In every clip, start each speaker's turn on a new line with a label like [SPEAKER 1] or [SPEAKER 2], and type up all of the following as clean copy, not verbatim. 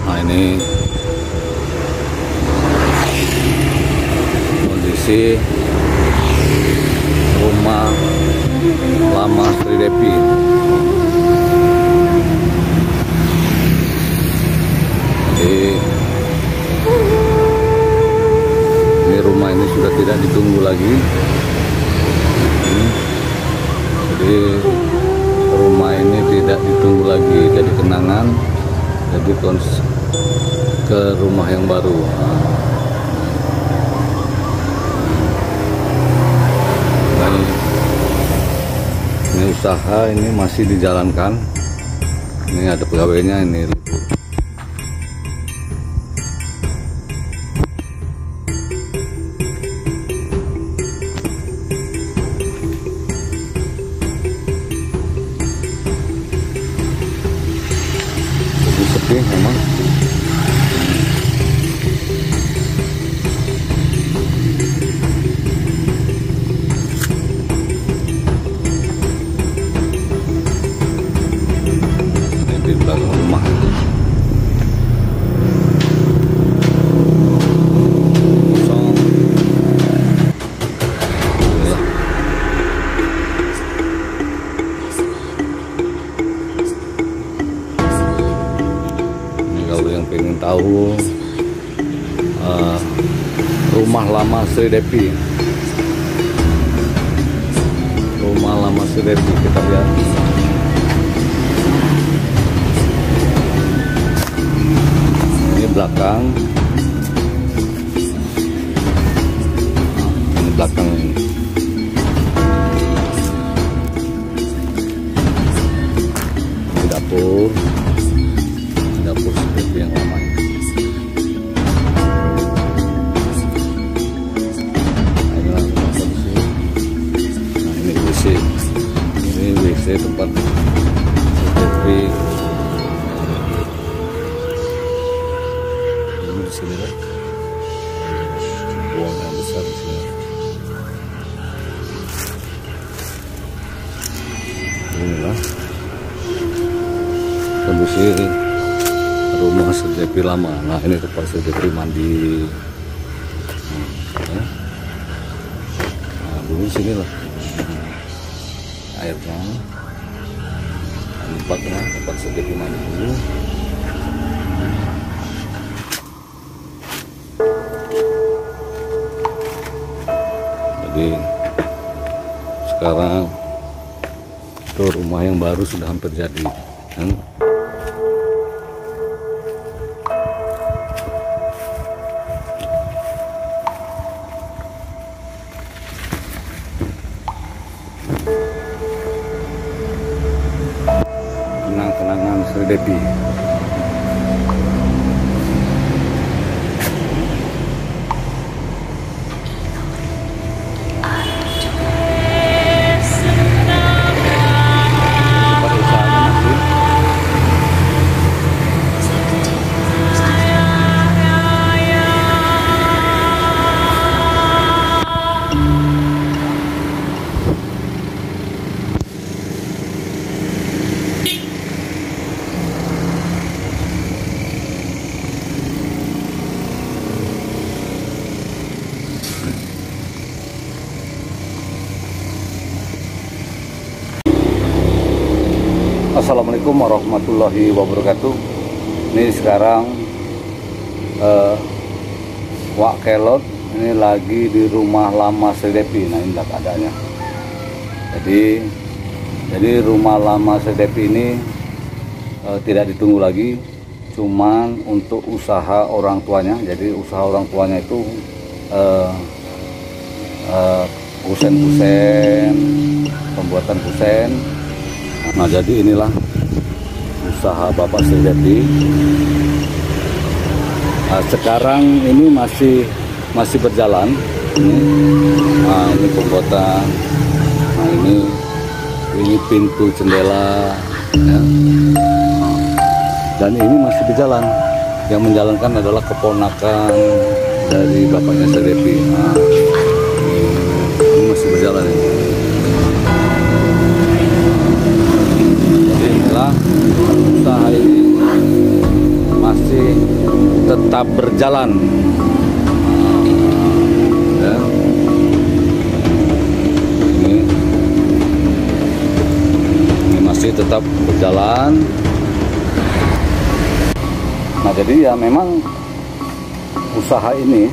[SPEAKER 1] Nah, ini kondisi rumah lama Sri Devi. Jadi ini rumah ini sudah tidak ditunggu lagi. Jadi rumah ini tidak ditunggu lagi, jadi kenangan, jadi ke rumah yang baru. Dan ini usaha ini masih dijalankan. Ini ada pegawainya ini. Jadi sepi memang. Di belakang rumah kosong. Ini kalau yang pengen tahu rumah lama Sri Devi, rumah lama Sri Devi, kita lihat. Belakang, ini belakang ini. Ini dapur seperti yang lama ini. Nah, ini WC, ini WC tempat seperti di sini kan, buang yang besar di sini. Inilah kondisi rumah Sri Devi lama. Nah, ini tempat Sri Devi mandi. Nah, dulu sini lah airnya. Tempat Sri Devi mandi dulu. Jadi sekarang itu rumah yang baru sudah hampir jadi, kan? Kenang-kenangan Sri Devi. Assalamualaikum warahmatullahi wabarakatuh. Ini sekarang Wak Kelot Ini lagi di rumah lama Sedepi. Nah, inilah keadaannya. Jadi rumah lama Sedepi ini tidak ditunggu lagi, cuman untuk usaha orang tuanya. Jadi usaha orang tuanya itu kusen-kusen, pembuatan kusen. Nah, jadi inilah usaha Bapak Sedepi. Nah, sekarang ini masih berjalan. Nah, ini pembuatan. Nah, ini pintu jendela, ya. Dan ini masih berjalan. Yang menjalankan adalah keponakan dari bapaknya Sedepi. Nah, ini masih berjalan ini. Jadi inilah usaha ini masih tetap berjalan. Ya. Ini masih tetap berjalan. Nah, jadi ya memang usaha ini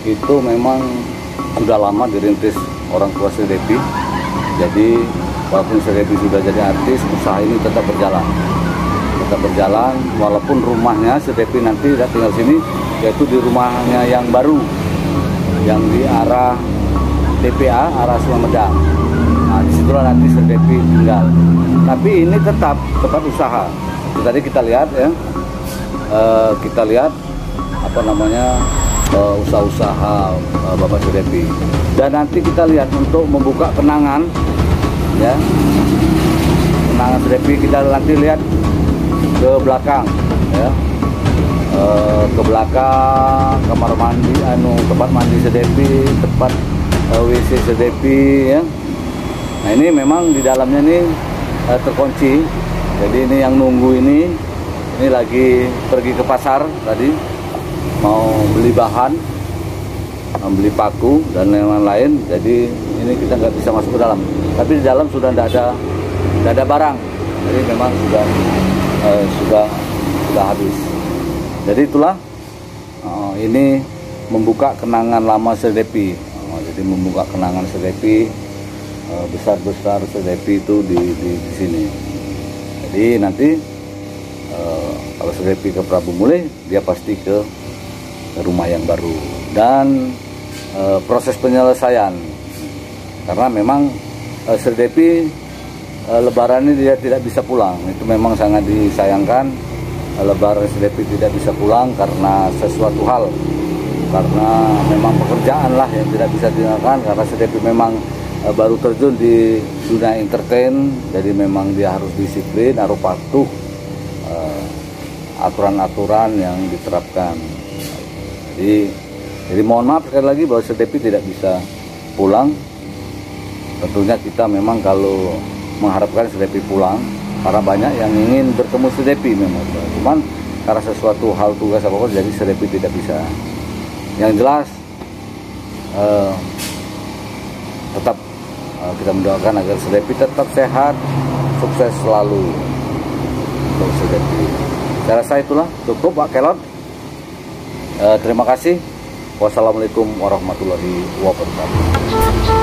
[SPEAKER 1] itu memang sudah lama dirintis orang tua Sedepi. Jadi walaupun Sedepi sudah jadi artis, usaha ini tetap berjalan. Tetap berjalan walaupun rumahnya Sedepi nanti tidak tinggal sini, yaitu di rumahnya yang baru, yang di arah TPA, arah Sungai Medang. Nah, disitulah nanti Sedepi tinggal. Tapi ini tetap usaha. Tadi kita lihat ya. Kita lihat usaha-usaha Bapak Sedepi, dan nanti kita lihat untuk membuka kenangan, ya, kenangan Sedepi. Kita nanti lihat ke belakang, ya, ke belakang kamar mandi, tempat mandi Sedepi, tempat WC Sedepi, ya. Nah, ini memang di dalamnya ini terkunci. Jadi ini yang nunggu ini lagi pergi ke pasar tadi, mau beli bahan, beli paku dan lain-lain. Jadi ini kita nggak bisa masuk ke dalam. Tapi di dalam sudah tidak ada barang. Jadi memang sudah habis. Jadi itulah ini membuka kenangan lama Sedepi. Jadi membuka kenangan Sedepi, besar Sedepi itu di sini. Jadi nanti kalau Sedepi ke Prabu Mule, dia pasti ke rumah yang baru. Dan proses penyelesaian, karena memang Sedepi Lebaran ini dia tidak bisa pulang. Itu memang sangat disayangkan. Lebaran Sedepi tidak bisa pulang karena sesuatu hal, karena memang pekerjaan lah yang tidak bisa dilakukan. Karena Sedepi memang baru terjun di dunia entertain, jadi memang dia harus disiplin, harus patuh aturan-aturan yang diterapkan. Jadi mohon maaf sekali lagi bahwa Sedepi tidak bisa pulang. Tentunya kita memang kalau mengharapkan Sedepi pulang, karena banyak yang ingin bertemu Sedepi memang. Cuman karena sesuatu hal tugas apa jadi Sedepi tidak bisa. Yang jelas tetap kita mendoakan agar Sedepi tetap sehat, sukses selalu untuk Sedepi. Saya rasa itulah cukup Pak Kelot. Terima kasih. Wassalamualaikum warahmatullahi wabarakatuh.